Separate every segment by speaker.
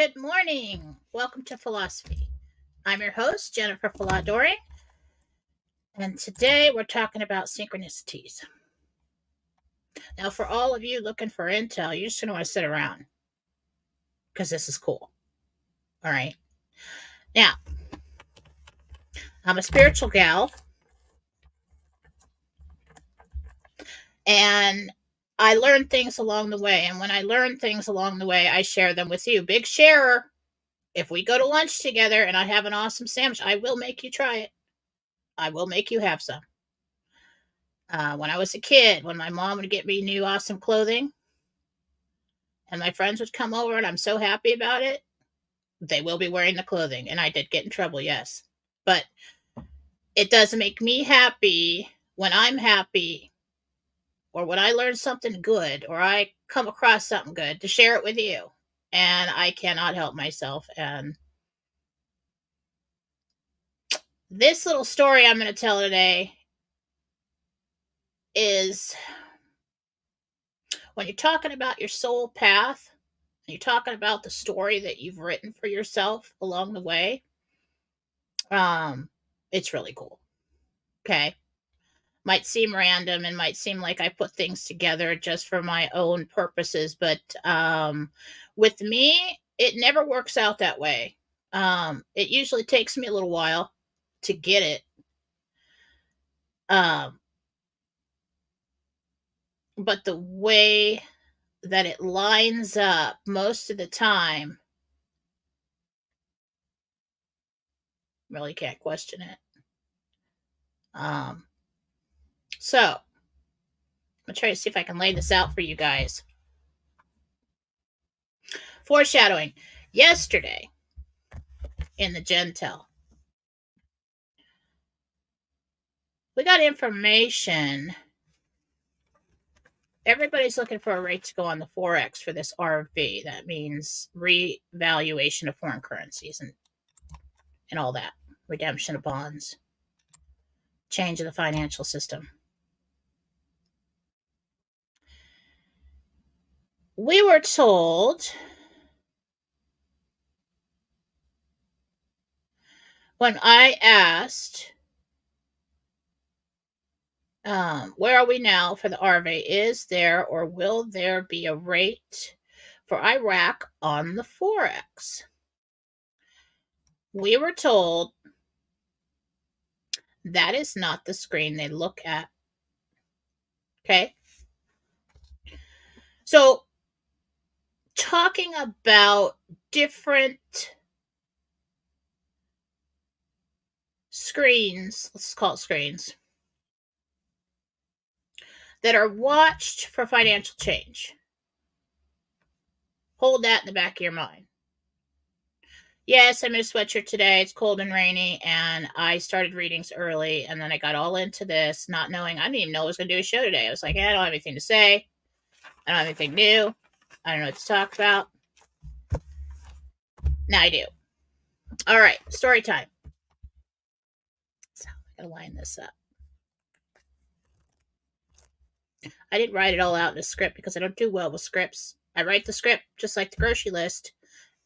Speaker 1: Good morning. Welcome to Fallawsophy. I'm your host, Jennifer Fallaw-Doering, and today we're talking about synchronicities. Now, for all of you looking for intel, you're just going to want to sit around because this is cool. All right. Now, I'm a spiritual gal, and I learn things along the way. And when I learn things along the way, I share them with you. Big sharer. If we go to lunch together and I have an awesome sandwich, I will make you try it. I will make you have some. When I was a kid, when my mom would get me new awesome clothing and my friends would come over and I'm so happy about it, they will be wearing the clothing. And I did get in trouble, yes. But it doesn't make me happy when I'm happy or when I learn something good or I come across something good to share it with you. And I cannot help myself. And this little story I'm going to tell today is when you're talking about your soul path, you're talking about the story that you've written for yourself along the way. It's really cool. Okay. Might seem random and might seem like I put things together just for my own purposes, but with me, it never works out that way. It usually takes me a little while to get it. Um, but the way that it lines up most of the time, really can't question it. So I'm gonna try to see if I can lay this out for you guys. Foreshadowing. Yesterday in the Gentel, we got information. Everybody's looking for a rate to go on the Forex for this RV. That means revaluation of foreign currencies and all that. Redemption of bonds. Change of the financial system. We were told when I asked, where are we now for the RV? Is there or will there be a rate for Iraq on the Forex? We were told that is not the screen they look at. Okay. So, talking about different screens, let's call it screens, that are watched for financial change. Hold that in the back of your mind. Yes, I'm in a sweatshirt today. It's cold and rainy, and I started readings early, and then I got all into this, not knowing, I didn't even know I was going to do a show today. I was like, I don't have anything to say. I don't have anything new. I don't know what to talk about. Now I do. All right, story time. So I'm going to line this up. I didn't write it all out in a script because I don't do well with scripts. I write the script just like the grocery list,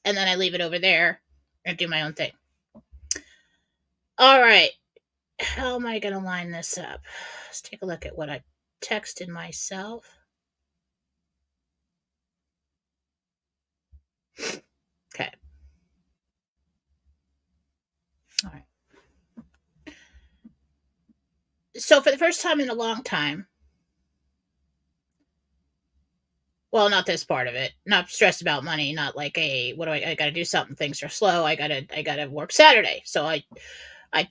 Speaker 1: and then I leave it over there and do my own thing. All right. How am I going to line this up? Let's take a look at what I texted myself. Okay. All right. So for the first time in a long time, well, not this part of it, not stressed about money, not like, hey, what do I got to do something, things are slow, I got to work Saturday. So I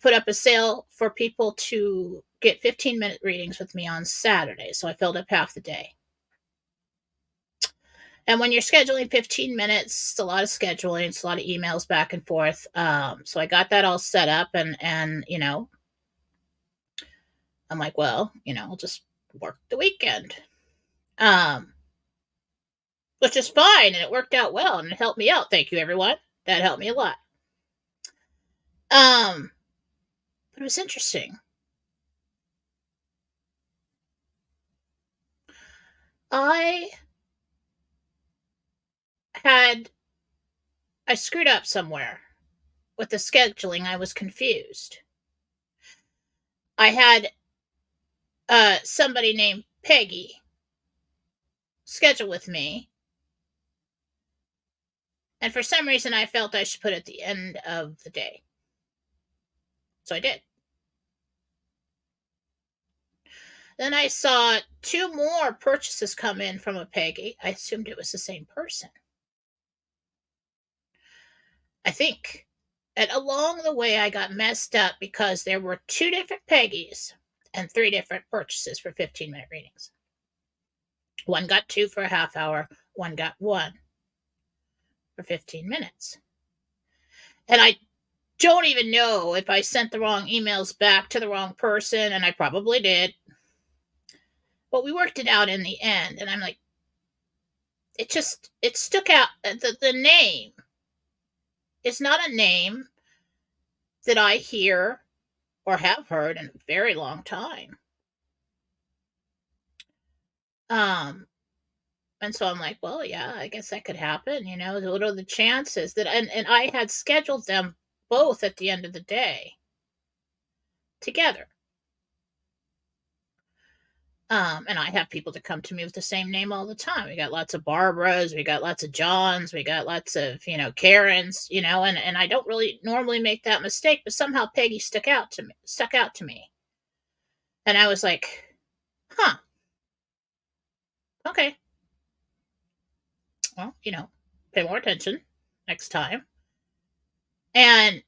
Speaker 1: put up a sale for people to get 15-minute readings with me on Saturday. So I filled up half the day. And when you're scheduling 15 minutes, it's a lot of scheduling, it's a lot of emails back and forth. So I got that all set up, and you know, I'm like, well, I'll just work the weekend. Which is fine, and it worked out well, and it helped me out. Thank you, everyone. That helped me a lot. But it was interesting. I had I screwed up somewhere with the scheduling. I was confused. I had somebody named Peggy schedule with me, and for some reason I felt I should put it at the end of the day. So I did. Then I saw 2 more purchases come in from a Peggy. I assumed it was the same person. I think. And along the way, I got messed up because there were 2 different Peggies and 3 different purchases for 15-minute readings. One got 2 for a half hour, one got 1 for 15 minutes. And I don't even know if I sent the wrong emails back to the wrong person, and I probably did. But we worked it out in the end, and I'm like, it stuck out. The name is not a name that I hear or have heard in a very long time. And so I'm like, well, yeah, I guess that could happen. What are the chances that, and I had scheduled them both at the end of the day together. And I have people that come to me with the same name all the time. We got lots of Barbaras, we got lots of Johns, we got lots of, Karens, and I don't really normally make that mistake, but somehow Peggy stuck out to me. And I was like, huh, okay. Well, pay more attention next time. And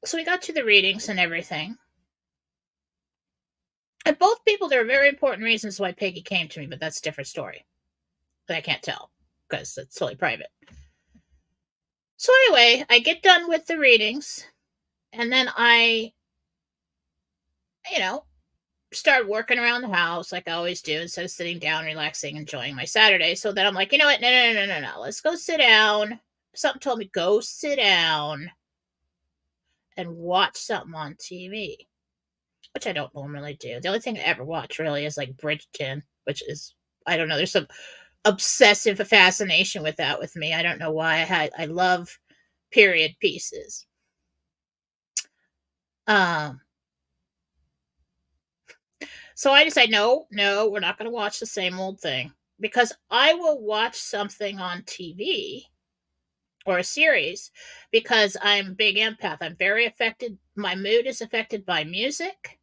Speaker 1: so we got to the readings and everything. And both people, there are very important reasons why Peggy came to me, but that's a different story that I can't tell because it's totally private. So anyway, I get done with the readings, and then I, start working around the house like I always do instead of sitting down, relaxing, enjoying my Saturday. So then I'm like, you know what? No. Let's go sit down. Something told me, go sit down and watch something on TV, which I don't normally do. The only thing I ever watch really is like Bridgerton, which is, I don't know, there's some obsessive fascination with that with me. I don't know why. I love period pieces. So I decided, no, we're not going to watch the same old thing, because I will watch something on TV or a series because I'm a big empath. I'm very affected. My mood is affected by music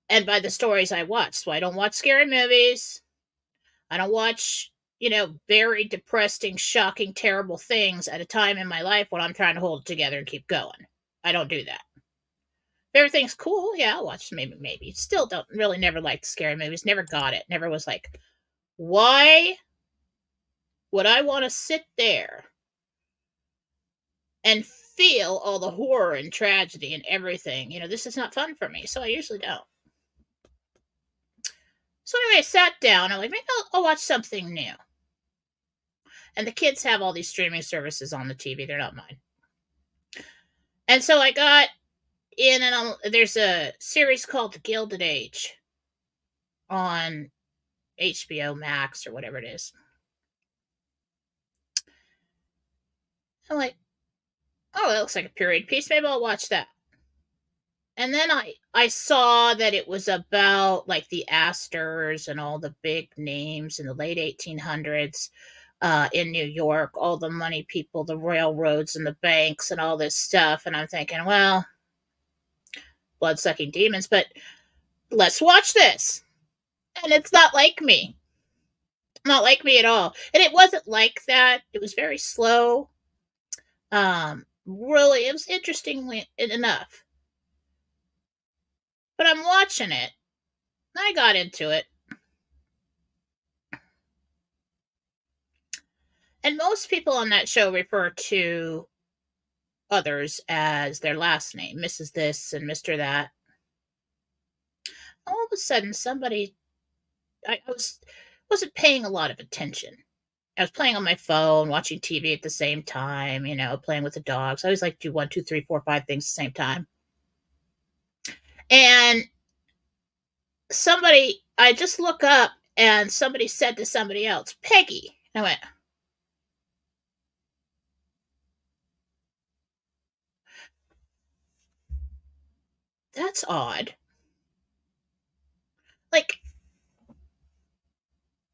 Speaker 1: and by the stories I watch. So I don't watch scary movies. I don't watch, very depressing, shocking, terrible things at a time in my life when I'm trying to hold it together and keep going. I don't do that. If everything's cool, yeah, I'll watch maybe. Still don't really never liked scary movies. Never got it. Never was like, why would I want to sit there and feel all the horror and tragedy and everything? This is not fun for me, so I usually don't. So anyway, I sat down. I'm like, maybe I'll watch something new. And the kids have all these streaming services on the TV. They're not mine. And so I got in, and there's a series called The Gilded Age on HBO Max or whatever it is. I'm like, oh, that looks like a period piece. Maybe I'll watch that. And then I saw that it was about like the Astors and all the big names in the late 1800s in New York, all the money people, the railroads and the banks and all this stuff. And I'm thinking, well, blood-sucking demons, but let's watch this. And it's not like me. Not like me at all. And it wasn't like that. It was very slow. Really, it was interestingly enough. But I'm watching it. I got into it. And most people on that show refer to others as their last name, Mrs. This and Mr. That. All of a sudden, I wasn't paying a lot of attention. I was playing on my phone, watching TV at the same time, playing with the dogs. I always like to do 1, 2, 3, 4, 5 things at the same time. And I just look up and somebody said to somebody else, Peggy. And I went, That's odd. Like,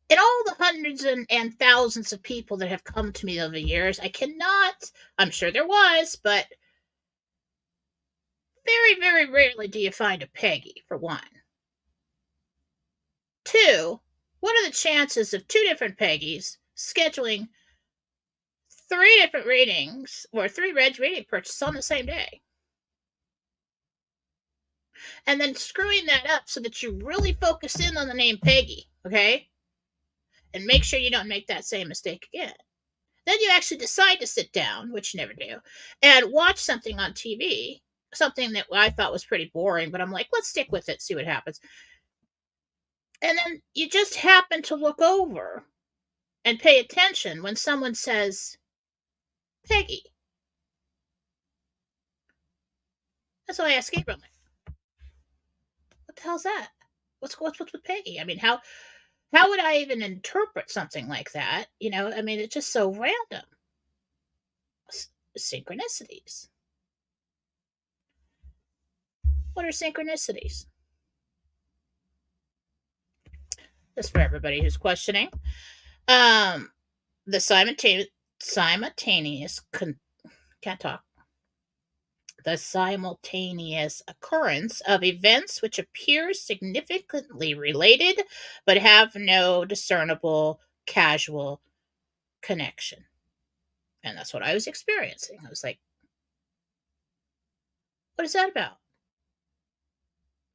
Speaker 1: in all the hundreds and thousands of people that have come to me over the years, I cannot, I'm sure there was, but very, very rarely do you find a Peggy, for one. Two, what are the chances of two different Peggies scheduling three different readings or three reading purchases on the same day? And then screwing that up so that you really focus in on the name Peggy, okay? And make sure you don't make that same mistake again. Then you actually decide to sit down, which you never do, and watch something on TV, something that I thought was pretty boring, but I'm like, let's stick with it, see what happens. And then you just happen to look over and pay attention when someone says, Peggy. And so I asked Gabriel, what the hell's that? What's with Peggy? I mean, how would I even interpret something like that? You know, I mean, it's just so random. Synchronicities. What are synchronicities? Just for everybody who's questioning. The simultaneous can't talk. The simultaneous occurrence of events which appear significantly related but have no discernible causal connection. And that's what I was experiencing. I was like, what is that about?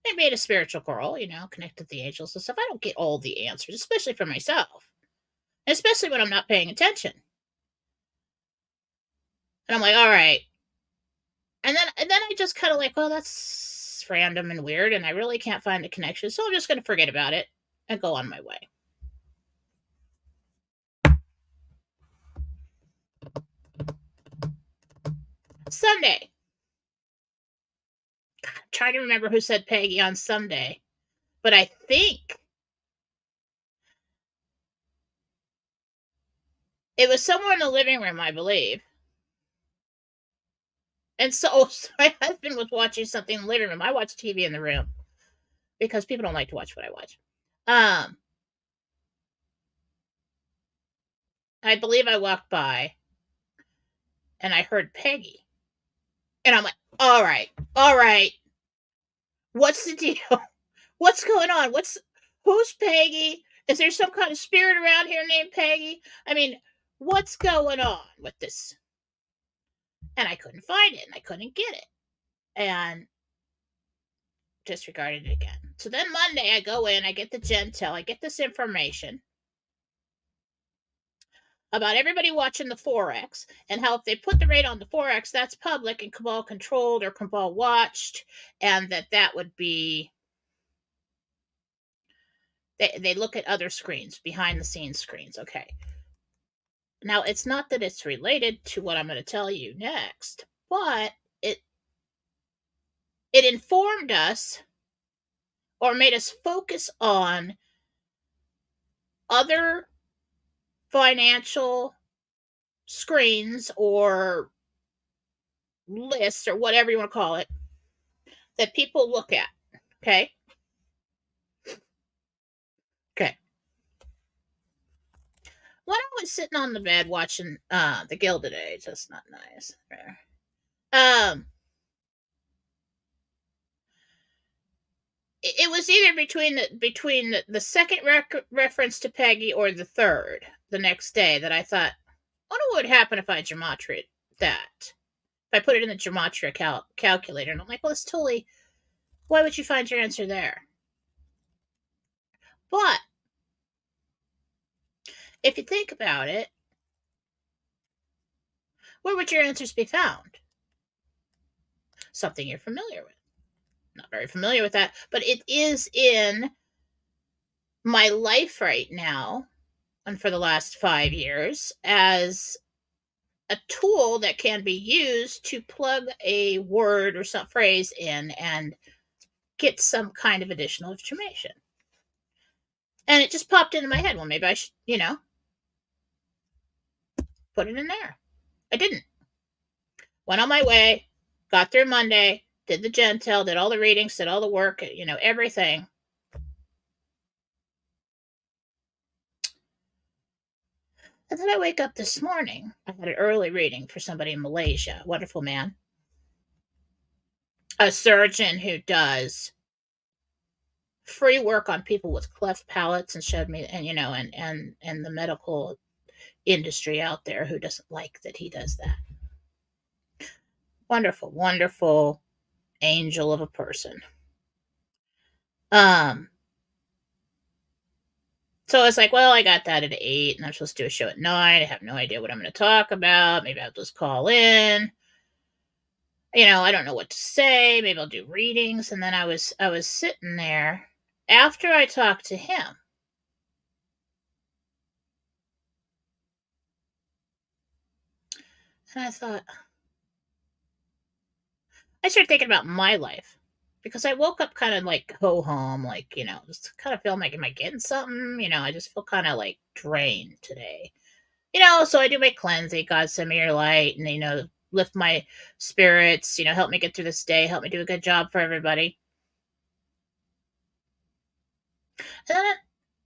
Speaker 1: I made a spiritual girl, you know, connected to the angels and stuff. I don't get all the answers, especially for myself, especially when I'm not paying attention. And I'm like, all right. And then I just kind of like, well, that's random and weird, and I really can't find the connection, so I'm just going to forget about it and go on my way. Sunday. God, I'm trying to remember who said Peggy on Sunday, but I think it was somewhere in the living room, I believe. And so my husband was watching something in the living room. I watch TV in the room because people don't like to watch what I watch. I believe I walked by and I heard Peggy. And I'm like, all right. What's the deal? What's going on? Who's Peggy? Is there some kind of spirit around here named Peggy? I mean, what's going on with this? And I couldn't find it and I couldn't get it. And disregarded it again. So then Monday I go in, I get the Gentel, I get this information about everybody watching the Forex and how if they put the rate on the Forex, that's public and Cabal controlled or Cabal watched, and that would be they look at other screens, behind the scenes screens. Okay. Now it's not that it's related to what I'm going to tell you next, but it informed us or made us focus on other financial screens or lists or whatever you want to call it that people look at. Okay. When I was sitting on the bed watching the Gilded Age, that's not nice. It was either between the second reference to Peggy or the third the next day that I thought, I wonder what would happen if I gematria that. If I put it in the gematria calculator, and I'm like, well, it's totally. Why would you find your answer there? But if you think about it, where would your answers be found? Something you're familiar with. Not very familiar with that, but it is in my life right now and for the last 5 years as a tool that can be used to plug a word or some phrase in and get some kind of additional information. And it just popped into my head. Well, maybe I should, put it in there. I didn't. Went on my way, got through Monday, did the Gentel, did all the readings, did all the work, everything. And then I wake up this morning. I had an early reading for somebody in Malaysia, wonderful man, a surgeon who does free work on people with cleft palates, and showed me, and and the medical industry out there who doesn't like that he does that. Wonderful, wonderful angel of a person. Um, so it's like, well, I got that at 8, and I'm supposed to do a show at 9. I have no idea what I'm going to talk about. Maybe I'll just call in. I don't know what to say. Maybe I'll do readings. And then I was sitting there after I talked to him. And I thought, I started thinking about my life, because I woke up kind of like ho hum, like, just kind of feeling like, am I getting something? I just feel kind of like drained today. So I do my cleansing. God, send me your light, and, lift my spirits, help me get through this day, help me do a good job for everybody. And then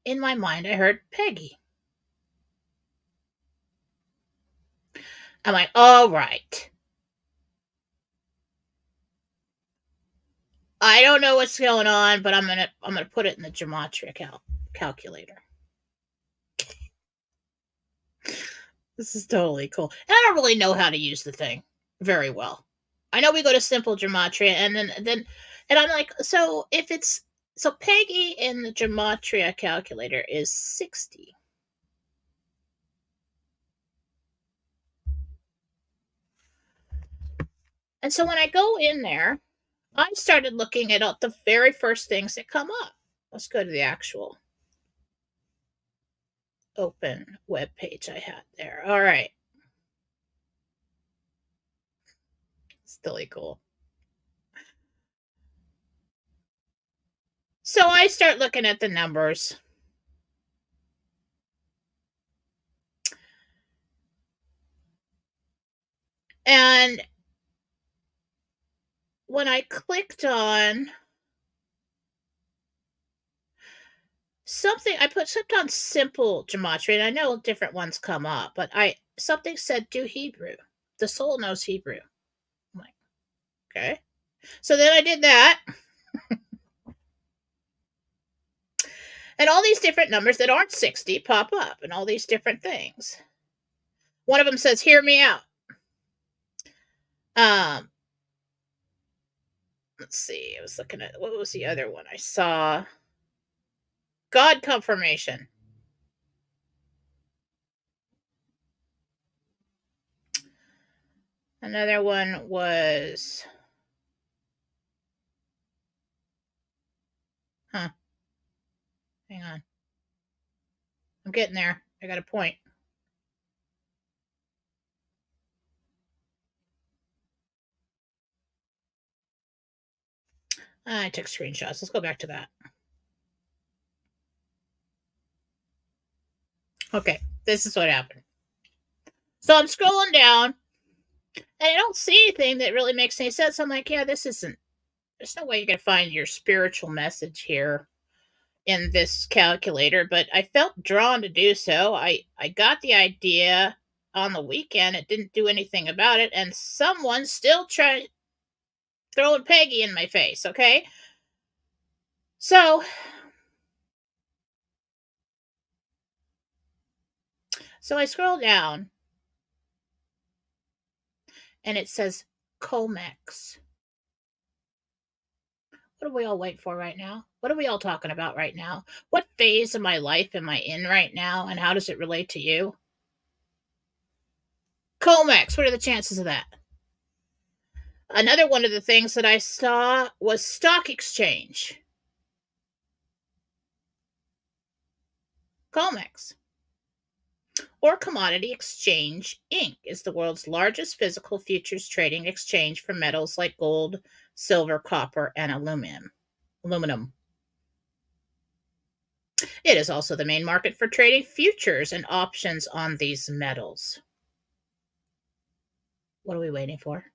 Speaker 1: in my mind, I heard Peggy. I'm like, all right. I don't know what's going on, but I'm gonna put it in the gematria calculator. This is totally cool. And I don't really know how to use the thing very well. I know we go to simple gematria, and then I'm like, so Peggy in the gematria calculator is 60. And so when I go in there, I started looking at the very first things that come up. Let's go to the actual open web page I had there. All right. Still cool. So I start looking at the numbers. And when I clicked on something, I clicked on simple gematria, and I know different ones come up, but something said do Hebrew. The soul knows Hebrew. I'm like, okay. So then I did that. And all these different numbers that aren't 60 pop up, and all these different things. One of them says, hear me out. Let's see. I was looking at, what was the other one I saw? God confirmation. Another one was, hang on. I'm getting there. I got a point. I took screenshots. Let's go back to that. Okay, this is what happened. So I'm scrolling down, and I don't see anything that really makes any sense. I'm like, yeah, there's no way you're going to find your spiritual message here in this calculator, but I felt drawn to do so. I got the idea on the weekend. It didn't do anything about it, and someone still tried throwing Peggy in my face, okay? So I scroll down, and it says Comex. What are we all waiting for right now? What are we all talking about right now? What phase of my life am I in right now, and how does it relate to you? Comex, what are the chances of that? Another one of the things that I saw was stock exchange. Comex. Or Commodity Exchange Inc. is the world's largest physical futures trading exchange for metals like gold, silver, copper, and aluminum. It is also the main market for trading futures and options on these metals. What are we waiting for?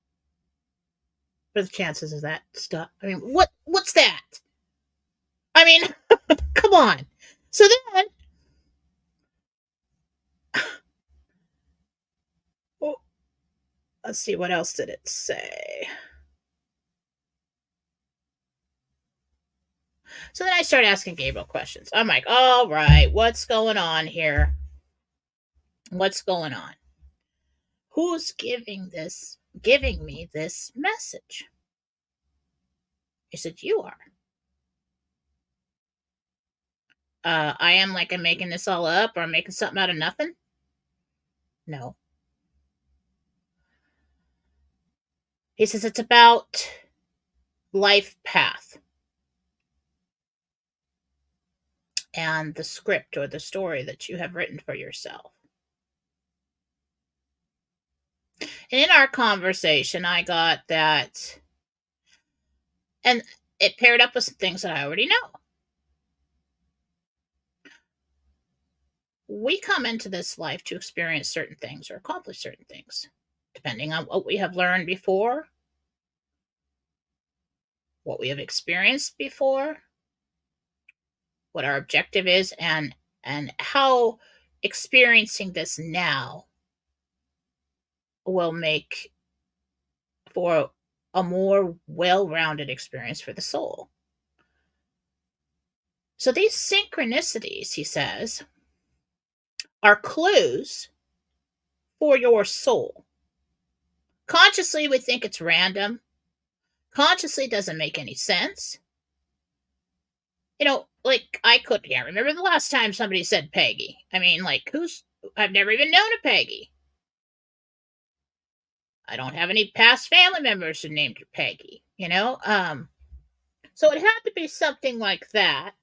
Speaker 1: are the chances of that stuff? I mean, what's that? I mean, come on. So then, well, let's see, what else did it say? So then I started asking Gabriel questions. I'm like, all right, what's going on here? What's going on? Who's giving me this message? He said, you are. I am, like, I'm making this all up, or I'm making something out of nothing? No. He says it's about life path and the script or the story that you have written for yourself. And in our conversation, I got that, and it paired up with some things that I already know. We come into this life to experience certain things or accomplish certain things, depending on what we have learned before, what we have experienced before, what our objective is, and how experiencing this now will make for a more well-rounded experience for the soul. So these synchronicities, he says, are clues for your soul. Consciously, we think it's random. Consciously, doesn't make any sense. Like, can't remember the last time somebody said Peggy. I mean, like, I've never even known a Peggy. I don't have any past family members who named her Peggy, So it had to be something like that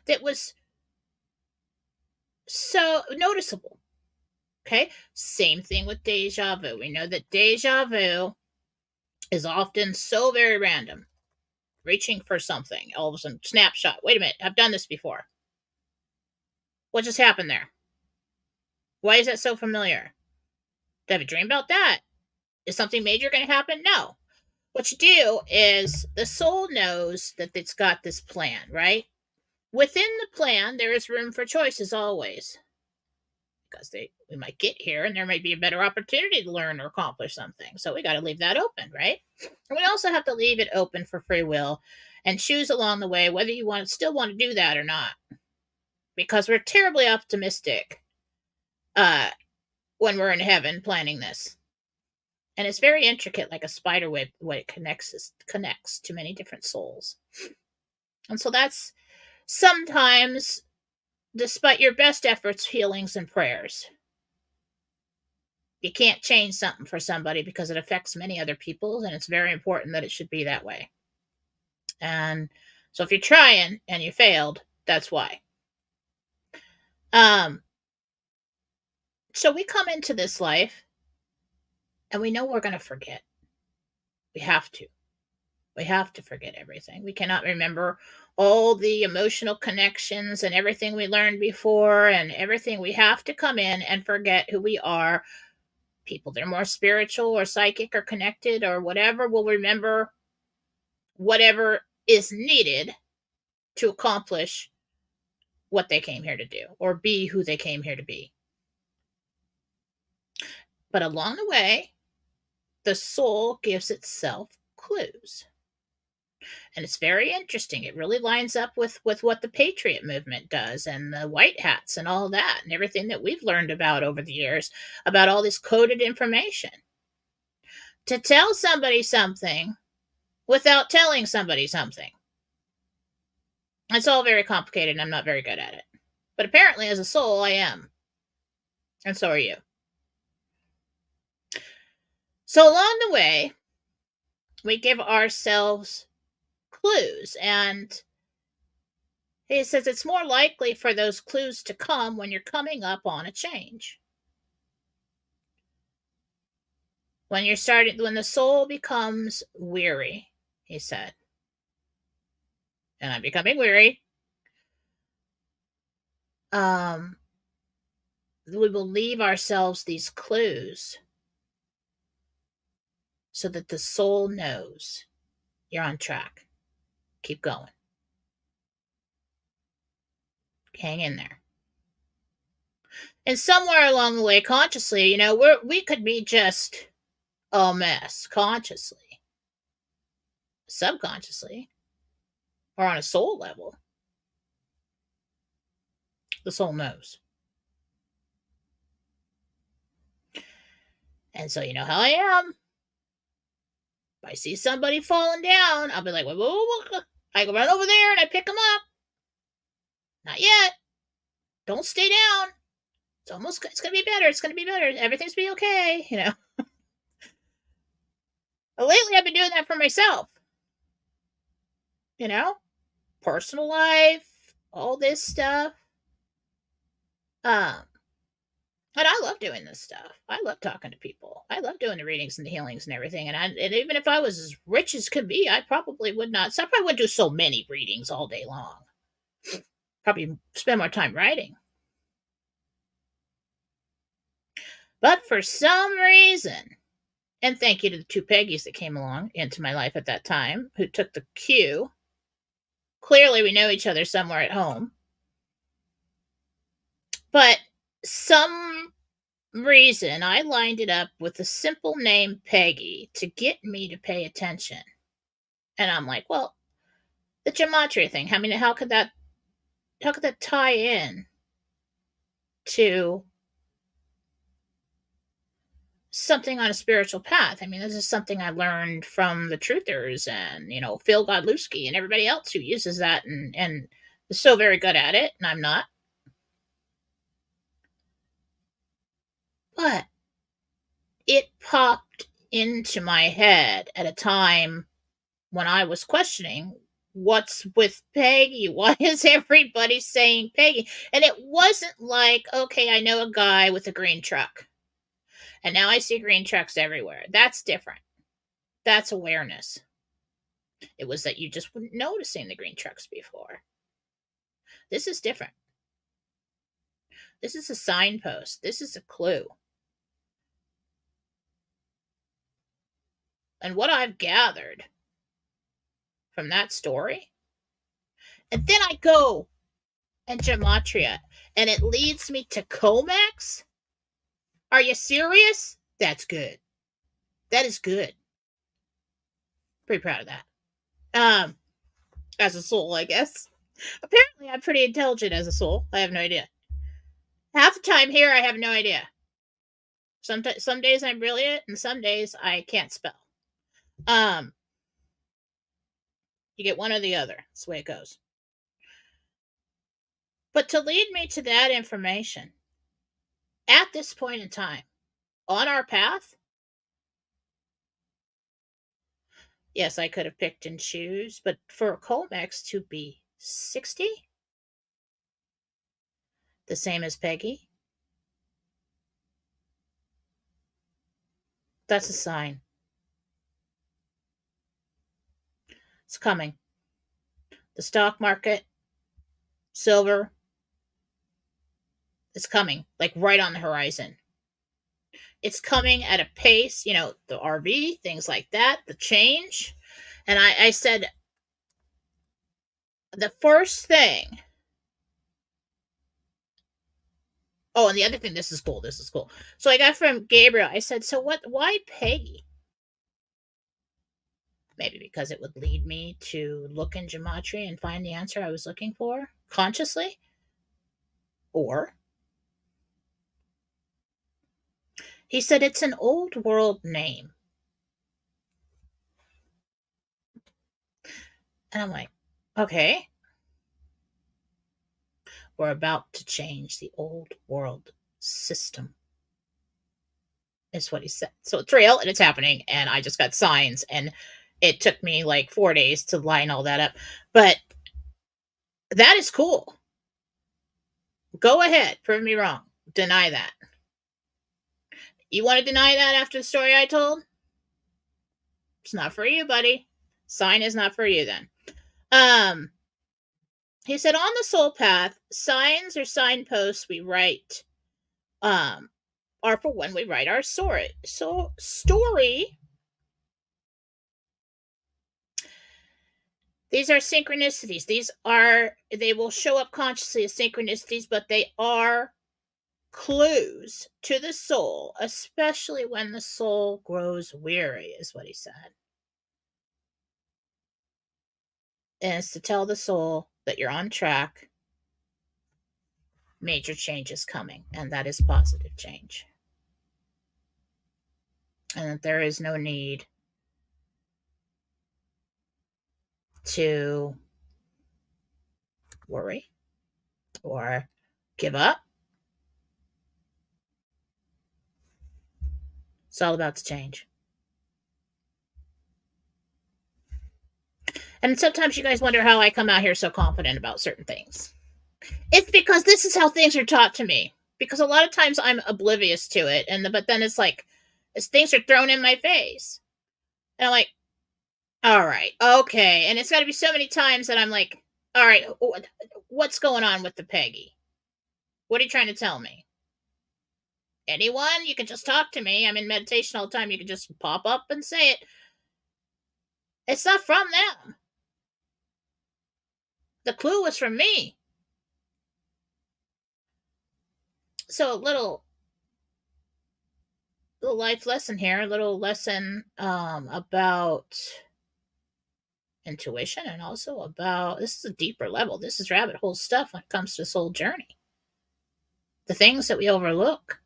Speaker 1: that was so noticeable. Okay. Same thing with deja vu. We know that deja vu is often so very random, reaching for something, all of a sudden, snapshot. Wait a minute, I've done this before. What just happened there? Why is that so familiar? Did I have a dream about that? Is something major going to happen? No. What you do is the soul knows that it's got this plan, right? Within the plan, there is room for choices always. Because we might get here and there might be a better opportunity to learn or accomplish something. So we got to leave that open, right? And we also have to leave it open for free will and choose along the way whether you still want to do that or not. Because we're terribly optimistic when we're in heaven planning this. And it's very intricate, like a spider web, what it connects to many different souls. And so that's sometimes, despite your best efforts, healings, and prayers, you can't change something for somebody because it affects many other people, and it's very important that it should be that way. And so if you're trying and you failed, that's why. So we come into this life and we know we're going to forget. We have to. We have to forget everything. We cannot remember all the emotional connections and everything we learned before and everything. We have to come in and forget who we are. People that are more spiritual or psychic or connected or whatever will remember whatever is needed to accomplish what they came here to do or be who they came here to be. But along the way, the soul gives itself clues. And it's very interesting. It really lines up with what the Patriot movement does and the white hats and all that and everything that we've learned about over the years about all this coded information. To tell somebody something without telling somebody something. It's all very complicated and I'm not very good at it. But apparently, as a soul, I am. And so are you. So along the way, we give ourselves clues. And he says it's more likely for those clues to come when you're coming up on a change. When the soul becomes weary, he said, and I'm becoming weary, we will leave ourselves these clues so that the soul knows you're on track. Keep going. Hang in there. And somewhere along the way, consciously, we could be just a mess consciously, subconsciously, or on a soul level. The soul knows. And so, you know how I am. If I see somebody falling down, I'll be like, whoa, whoa, whoa. I go run over there and I pick them up. Not yet. Don't stay down. It's going to be better. It's going to be better. Everything's going to be okay, Lately, I've been doing that for myself. Personal life, all this stuff. And I love doing this stuff. I love talking to people. I love doing the readings and the healings and everything. And even if I was as rich as could be, I probably would not. So I probably wouldn't do so many readings all day long. Probably spend more time writing. But for some reason, and thank you to the two Peggies that came along into my life at that time, who took the cue. Clearly, we know each other somewhere at home. But some reason I lined it up with the simple name Peggy to get me to pay attention. And I'm like, well, the gematria thing. I mean, how could that tie in to something on a spiritual path? I mean, this is something I learned from the Truthers and, Phil Godlewski and everybody else who uses that and is so very good at it, and I'm not. But it popped into my head at a time when I was questioning what's with Peggy. Why is everybody saying Peggy? And it wasn't like, okay, I know a guy with a green truck, and now I see green trucks everywhere. That's different. That's awareness. It was that you just weren't noticing the green trucks before. This is different. This is a signpost. This is a clue. And what I've gathered from that story, and then I go and gematria, and it leads me to Comex. Are you serious? That's good. That is good. Pretty proud of that. As a soul, I guess. Apparently, I'm pretty intelligent as a soul. I have no idea. Half the time here, I have no idea. Some days I'm brilliant, and some days I can't spell. You get one or the other. That's the way it goes. But to lead me to that information, at this point in time, on our path, yes, I could have picked and choose, but for Comex to be 60, the same as Peggy, that's a sign. It's coming. The stock market, silver, it's coming, like right on the horizon. It's coming at a pace, the RV, things like that, the change. And I said, the first thing. Oh, and the other thing, this is cool. So I got from Gabriel, I said, so why Peggy? Maybe because it would lead me to look in gematria and find the answer I was looking for consciously. Or he said it's an old world name. And I'm like, okay. We're about to change the old world system, is what he said. So it's real and it's happening. And I just got signs. And it took me like 4 days to line all that up. But that is cool. Go ahead. Prove me wrong. Deny that. You want to deny that after the story I told? It's not for you, buddy. Sign is not for you then. He said, on the soul path, signs or signposts we write are for when we write our story. So story. These are synchronicities. They will show up consciously as synchronicities, but they are clues to the soul, especially when the soul grows weary, is what he said. And it's to tell the soul that you're on track, major change is coming, and that is positive change. And that there is no need to worry or give up. It's all about the change. And sometimes you guys wonder how I come out here so confident about certain things. It's because this is how things are taught to me. Because a lot of times I'm oblivious to it, but then it's like as things are thrown in my face, and I'm like, all right, okay. And it's got to be so many times that I'm like, all right, what's going on with the Peggy? What are you trying to tell me? Anyone? You can just talk to me. I'm in meditation all the time. You can just pop up and say it. It's not from them. The clue was from me. So a little life lesson here, a little lesson about intuition, and also about, this is a deeper level. This is rabbit hole stuff when it comes to the soul journey. The things that we overlook,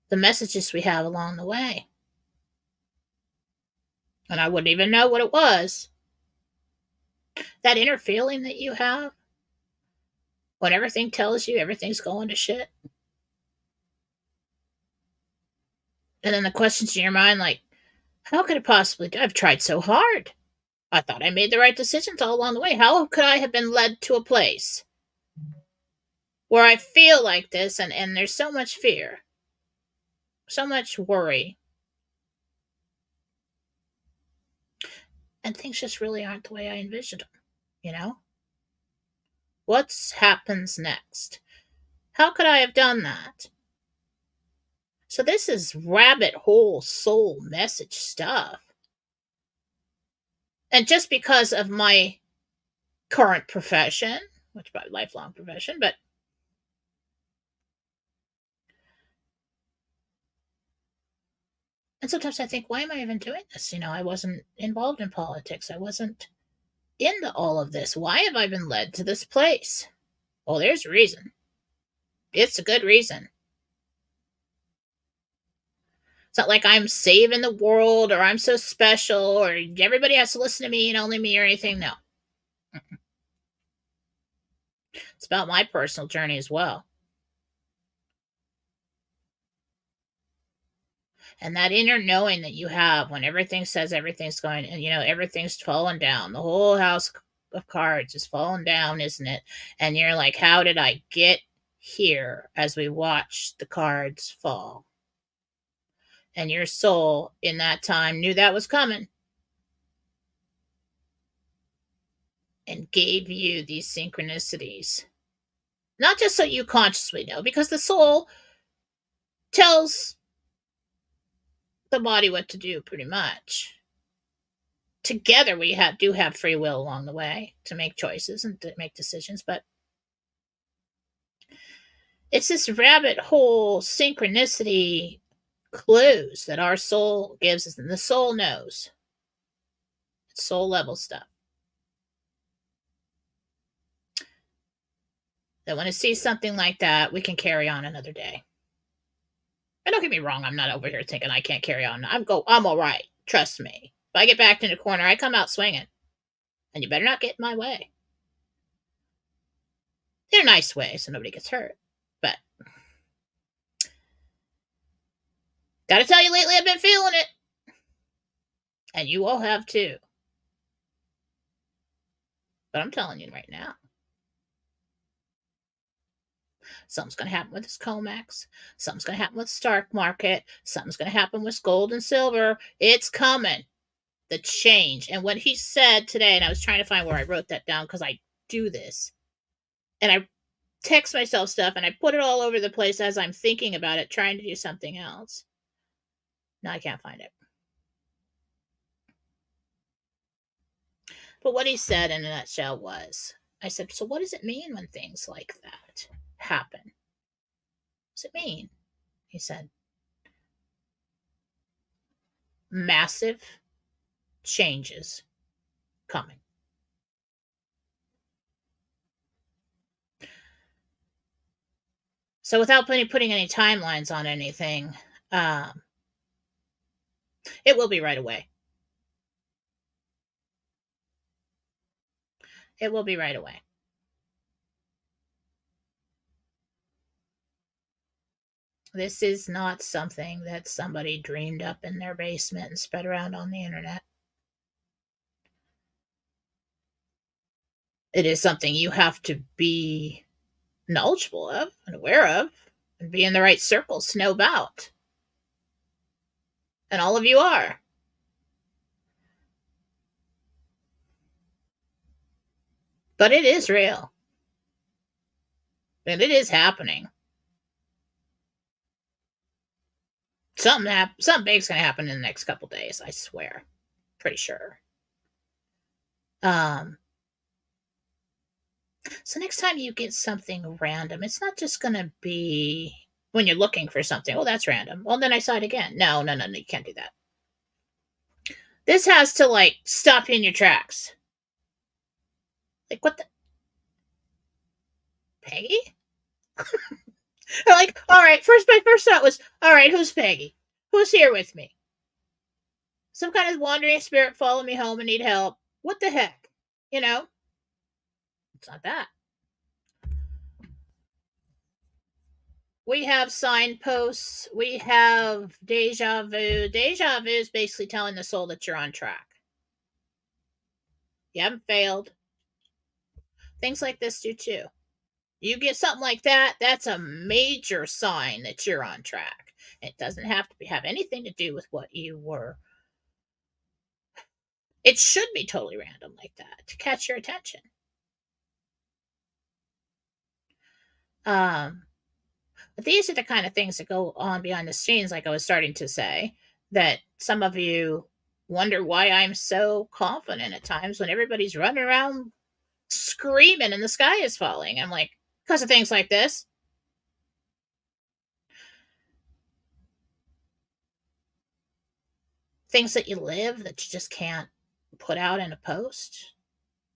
Speaker 1: the messages we have along the way. And I wouldn't even know what it was. That inner feeling that you have when everything tells you everything's going to shit. And then the questions in your mind like, how could it possibly do? I've tried so hard. I thought I made the right decisions all along the way. How could I have been led to a place where I feel like this and there's so much fear, so much worry, and things just really aren't the way I envisioned them, you know? What happens next? How could I have done that? So this is rabbit hole soul message stuff. And just because of my current profession, which is my lifelong profession, but and sometimes I think, why am I even doing this? I wasn't involved in politics. I wasn't into all of this. Why have I been led to this place? Well, there's a reason. It's a good reason. It's not like I'm saving the world or I'm so special or everybody has to listen to me and only me or anything. No. It's about my personal journey as well. And that inner knowing that you have when everything says everything's going, and everything's falling down. The whole house of cards is falling down, isn't it? And you're like, how did I get here as we watch the cards fall? And your soul in that time knew that was coming and gave you these synchronicities. Not just so you consciously know, because the soul tells the body what to do pretty much. Together we do have free will along the way to make choices and to make decisions, but it's this rabbit hole synchronicity clues that our soul gives us, and the soul knows. It's soul level stuff. That when it sees something like that, we can carry on another day. And don't get me wrong, I'm not over here thinking I can't carry on. I'm all right. Trust me. If I get backed in a corner, I come out swinging. And you better not get in my way. In a nice way, so nobody gets hurt. But gotta tell you, lately I've been feeling it. And you all have too. But I'm telling you right now, something's going to happen with this COMEX. Something's going to happen with stock market. Something's going to happen with gold and silver. It's coming. The change. And what he said today, and I was trying to find where I wrote that down because I do this. And text myself stuff and I put it all over the place as I'm thinking about it, trying to do something else. Now I can't find it. But what he said in a nutshell was, I said, so what does it mean when things like that happen? What does it mean? He said, massive changes coming. So without putting any timelines on anything, it will be right away. It will be right away. This is not something that somebody dreamed up in their basement and spread around on the internet. It is something you have to be knowledgeable of and aware of and be in the right circles to know about. And all of you are. But it is real. And it is happening. Something big's gonna happen in the next couple days, I swear. Pretty sure. So next time you get something random, it's not just gonna be when you're looking for something. Oh, that's random. Well, then I saw it again. No, you can't do that. This has to like stop you in your tracks. Like what the Peggy? Like, all right, my first thought was, all right, who's Peggy? Who's here with me? Some kind of wandering spirit followed me home and need help. What the heck? You know? It's not that. We have signposts. We have deja vu. Deja vu is basically telling the soul that you're on track. You haven't failed. Things like this do too. You get something like that, that's a major sign that you're on track. It doesn't have to have anything to do with what you were. It should be totally random like that to catch your attention. But these are the kind of things that go on behind the scenes, like I was starting to say, that some of you wonder why I'm so confident at times when everybody's running around screaming and the sky is falling. I'm like, because of things like this. Things that you live that you just can't put out in a post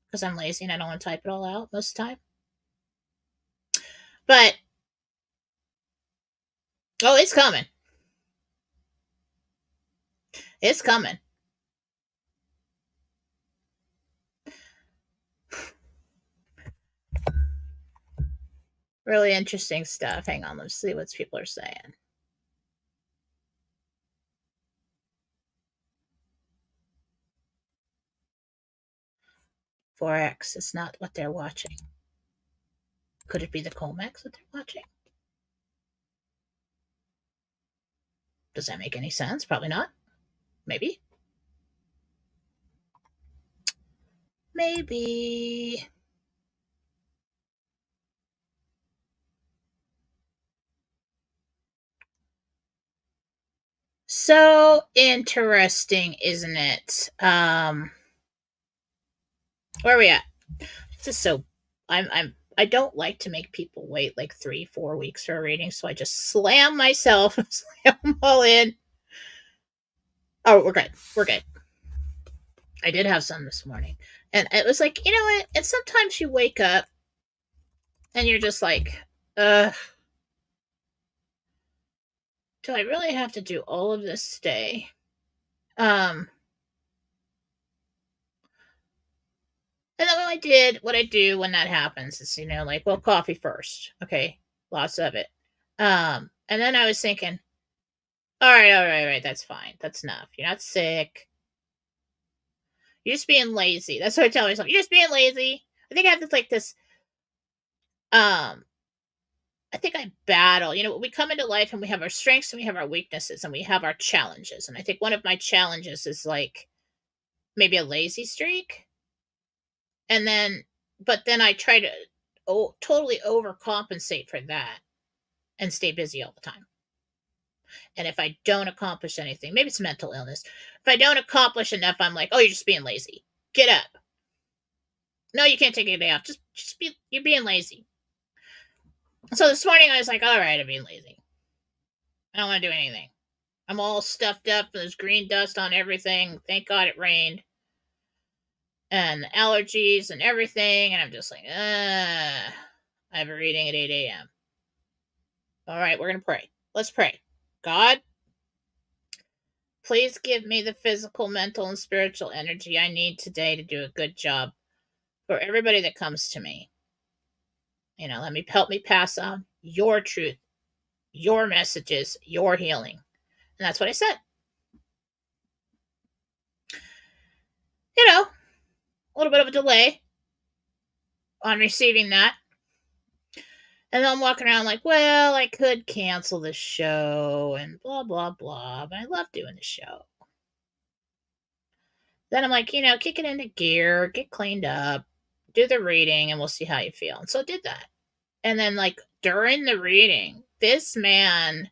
Speaker 1: because I'm lazy and I don't want to type it all out most of the time. But oh, it's coming. It's coming. Really interesting stuff. Hang on, let's see what people are saying. Forex is not what they're watching. Could it be the Comex that they're watching? Does that make any sense? Probably not. Maybe. Maybe. So interesting, isn't it? Where are we at? It's just so I don't like to make people wait like 3-4 weeks for a reading, so I just slam myself, slam them all in. Oh, we're good. We're good. I did have some this morning. And it was like, you know what? And sometimes you wake up and you're just like, do I really have to do all of this today? And then what I do when that happens is, like, well, coffee first. Okay. Lots of it. And then I was thinking, all right, that's fine. That's enough. You're not sick. You're just being lazy. That's what I tell myself. You're just being lazy. I think I have this I think I battle. We come into life and we have our strengths and we have our weaknesses and we have our challenges. And I think one of my challenges is like maybe a lazy streak. And then, but then I try to, totally overcompensate for that and stay busy all the time. And if I don't accomplish anything, maybe it's mental illness. If I don't accomplish enough, I'm like, oh, you're just being lazy. Get up. No, you can't take a day off. You're being lazy. So this morning I was like, all right, I'm being lazy. I don't want to do anything. I'm all stuffed up. There's green dust on everything. Thank God it rained. And allergies and everything. And I'm just like, I have a reading at 8 a.m. All right, we're going to pray. Let's pray. God, please give me the physical, mental, and spiritual energy I need today to do a good job for everybody that comes to me. Help me pass on your truth, your messages, your healing. And that's what I said. A little bit of a delay on receiving that. And then I'm walking around like, well, I could cancel the show and blah, blah, blah. But I love doing the show. Then I'm like, kick it into gear, get cleaned up, do the reading, and we'll see how you feel. And so I did that. And then, like, during the reading, this man,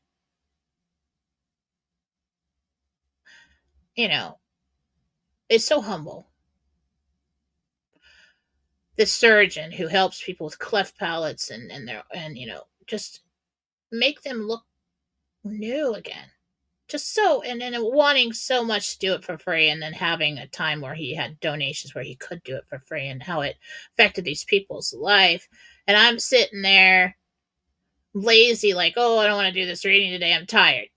Speaker 1: is so humble. The surgeon who helps people with cleft palates and just make them look new again. Just so, and then wanting so much to do it for free, and then having a time where he had donations where he could do it for free, and how it affected these people's life. And I'm sitting there lazy, like, oh, I don't want to do this reading today. I'm tired.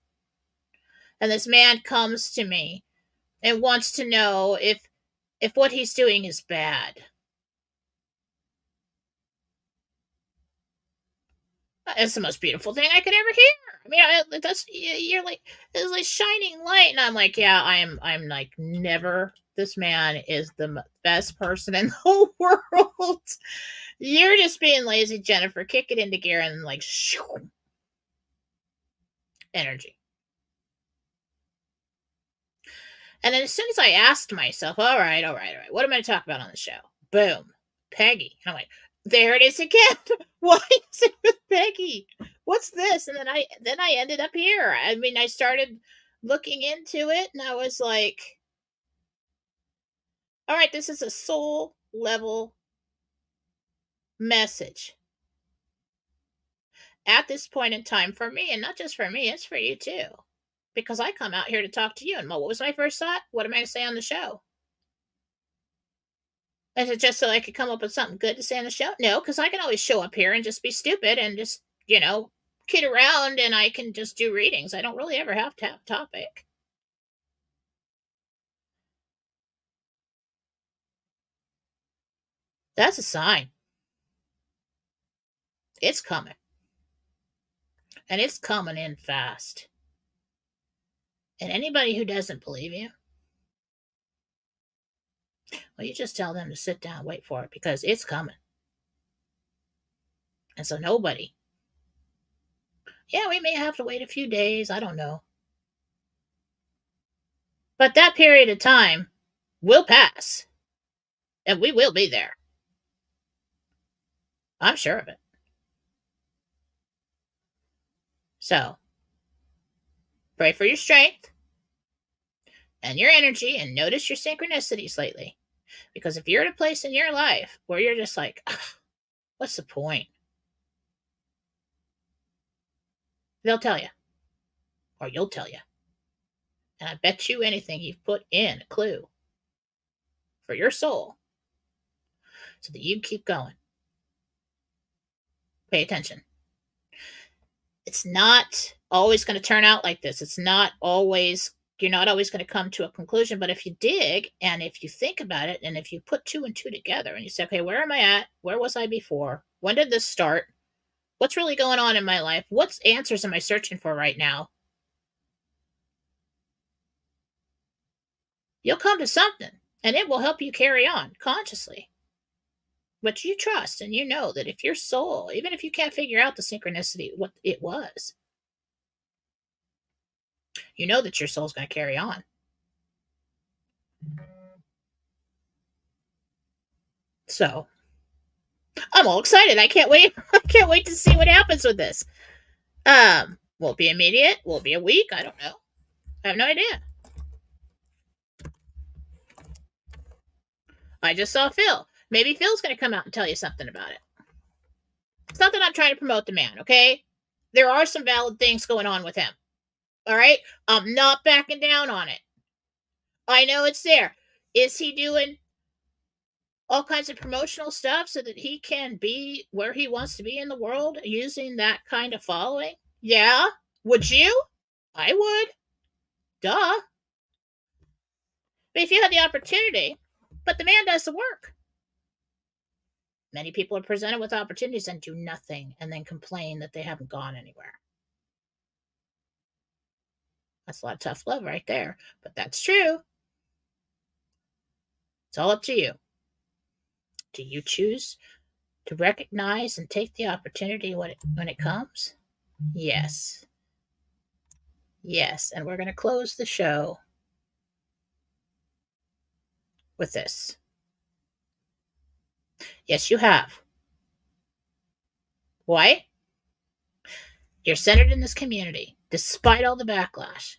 Speaker 1: And this man comes to me and wants to know if what he's doing is bad. It's the most beautiful thing I could ever hear. I mean, you're like, it's like shining light, and I'm like, yeah, I'm like, never. This man is the best person in the world. You're just being lazy, Jennifer. Kick it into gear and like, shoo, energy. And then as soon as I asked myself, all right, what am I going to talk about on the show? Boom, Peggy. And I'm like, there it is again. Why is it with Peggy? What's this? And then I ended up here. I mean, I started looking into it, and I was like, all right, this is a soul level message at this point in time for me, and not just for me, it's for you too. Because I come out here to talk to you, and what was my first thought? What am I going to say on the show? Is it just so I could come up with something good to say on the show? No, because I can always show up here and just be stupid and just, kid around, and I can just do readings. I don't really ever have to have a topic. That's a sign. It's coming. And it's coming in fast. And anybody who doesn't believe you, well, you just tell them to sit down, wait for it, because it's coming. And so nobody. Yeah, we may have to wait a few days. I don't know. But that period of time will pass. And we will be there. I'm sure of it. So, pray for your strength and your energy, and notice your synchronicities lately. Because if you're at a place in your life where you're just like, what's the point? They'll tell you. Or you'll tell you. And I bet you anything you've put in a clue for your soul so that you keep going. Pay attention. It's not always going to turn out like this. You're not always going to come to a conclusion. But if you dig, and if you think about it, and if you put two and two together and you say, okay, where am I at? Where was I before? When did this start? What's really going on in my life? What answers am I searching for right now? You'll come to something, and it will help you carry on consciously. But you trust, and you know that if your soul, even if you can't figure out the synchronicity, what it was, you know that your soul's going to carry on. So, I'm all excited. I can't wait. I can't wait to see what happens with this. Will it be immediate? Will it be a week? I don't know. I have no idea. I just saw Phil. Maybe Phil's going to come out and tell you something about it. It's not that I'm trying to promote the man, okay? There are some valid things going on with him. All right? I'm not backing down on it. I know it's there. Is he doing all kinds of promotional stuff so that he can be where he wants to be in the world using that kind of following? Yeah. Would you? I would. Duh. But if you had the opportunity, but the man does the work. Many people are presented with opportunities and do nothing and then complain that they haven't gone anywhere. That's a lot of tough love right there. But that's true. It's all up to you. Do you choose to recognize and take the opportunity when it comes? Yes. Yes. And we're going to close the show with this. Yes, you have. Why? You're centered in this community, despite all the backlash,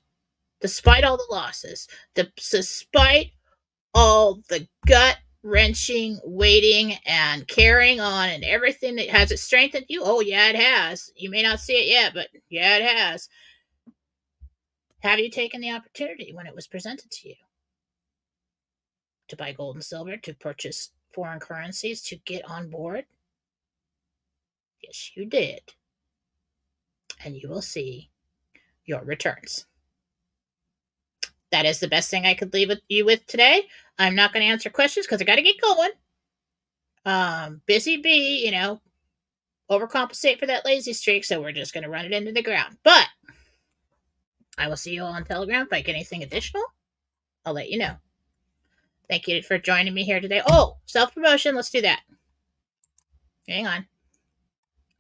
Speaker 1: despite all the losses, despite all the gut wrenching, waiting, and carrying on, and everything that has it strengthened you. Oh, yeah, it has. You may not see it yet, but yeah, it has. Have you taken the opportunity when it was presented to you to buy gold and silver, to purchase foreign currencies, to get on board? Yes, you did. And you will see your returns. That is the best thing I could leave you with today. I'm not going to answer questions because I got to get going. Busy bee, overcompensate for that lazy streak, so we're just going to run it into the ground. But I will see you all on Telegram. If I get anything additional, I'll let you know. Thank you for joining me here today. Oh, self-promotion. Let's do that. Hang on.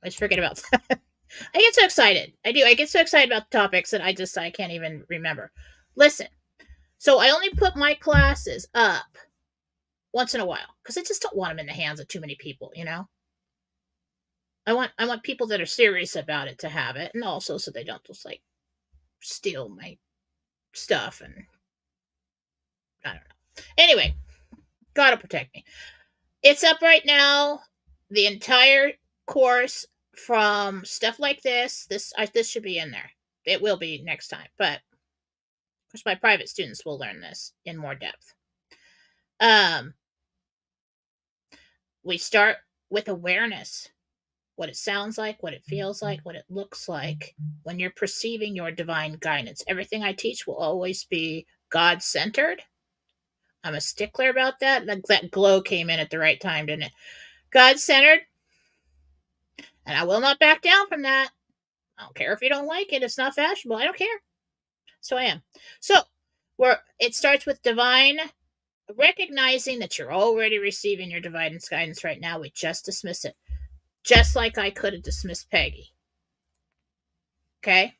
Speaker 1: I just forget about that. I get so excited. I do. I get so excited about the topics that I can't even remember. Listen. So I only put my classes up once in a while because I just don't want them in the hands of too many people, I want people that are serious about it to have it, and also so they don't just steal my stuff, and I don't know. Anyway, God will protect me. It's up right now. The entire course from stuff like this should be in there. It will be next time, but of course my private students will learn this in more depth. We start with awareness. What it sounds like, what it feels like, what it looks like when you're perceiving your divine guidance. Everything I teach will always be God-centered. I'm a stickler about that. That glow came in at the right time, didn't it? God-centered. And I will not back down from that. I don't care if you don't like it. It's not fashionable. I don't care. So I am. So it starts with divine, recognizing that you're already receiving your divine guidance right now. We just dismiss it. Just like I could have dismissed Peggy. Okay?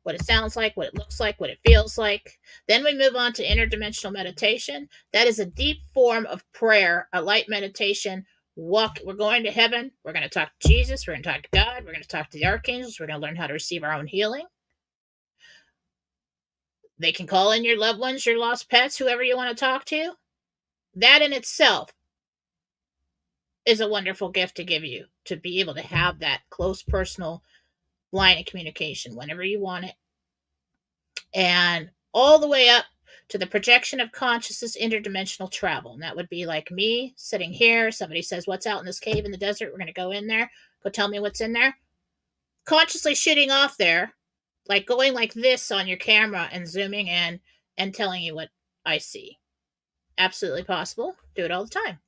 Speaker 1: What it sounds like, what it looks like, what it feels like. Then we move on to interdimensional meditation. That is a deep form of prayer, a light meditation. We're going to heaven. We're going to talk to Jesus. We're going to talk to God. We're going to talk to the archangels. We're going to learn how to receive our own healing. They can call in your loved ones, your lost pets, whoever you want to talk to. That in itself is a wonderful gift to give you, to be able to have that close personal line of communication whenever you want it. And all the way up to the projection of consciousness, interdimensional travel. And that would be like me sitting here. Somebody says, what's out in this cave in the desert? We're going to go in there. Go tell me what's in there. Consciously shooting off there, like going like this on your camera and zooming in and telling you what I see. Absolutely possible. Do it all the time.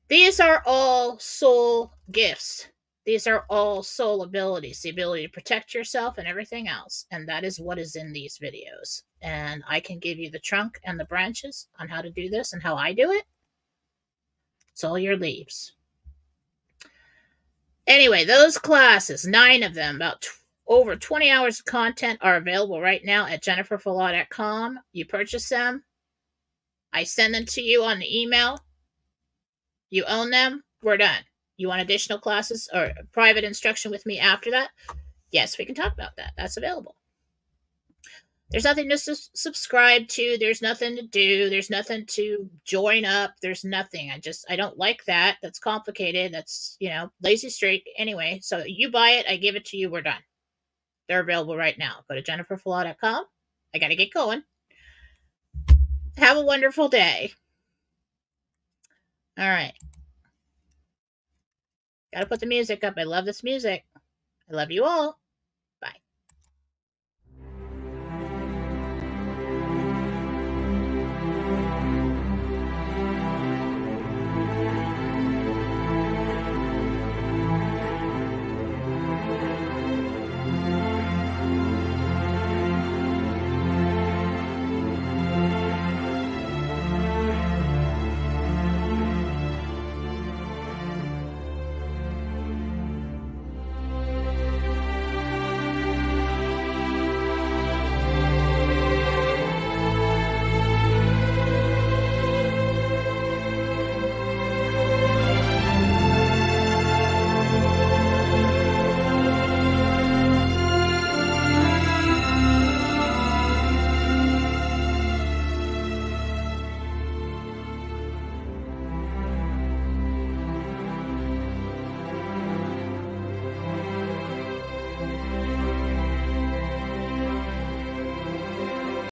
Speaker 1: These are all soul gifts. These are all soul abilities, the ability to protect yourself and everything else. And that is what is in these videos. And I can give you the trunk and the branches on how to do this and how I do it. It's all your leaves. Anyway, those classes, 9 of them, about over 20 hours of content are available right now at jenniferfallaw.com. You purchase them. I send them to you on the email. You own them, we're done. You want additional classes or private instruction with me after that? Yes, we can talk about that. That's available. There's nothing to subscribe to. There's nothing to do. There's nothing to join up. There's nothing. I don't like that. That's complicated. That's, lazy streak. Anyway, so you buy it. I give it to you. We're done. They're available right now. Go to jenniferfallaw.com. I got to get going. Have a wonderful day. All right. Got to put the music up. I love this music. I love you all.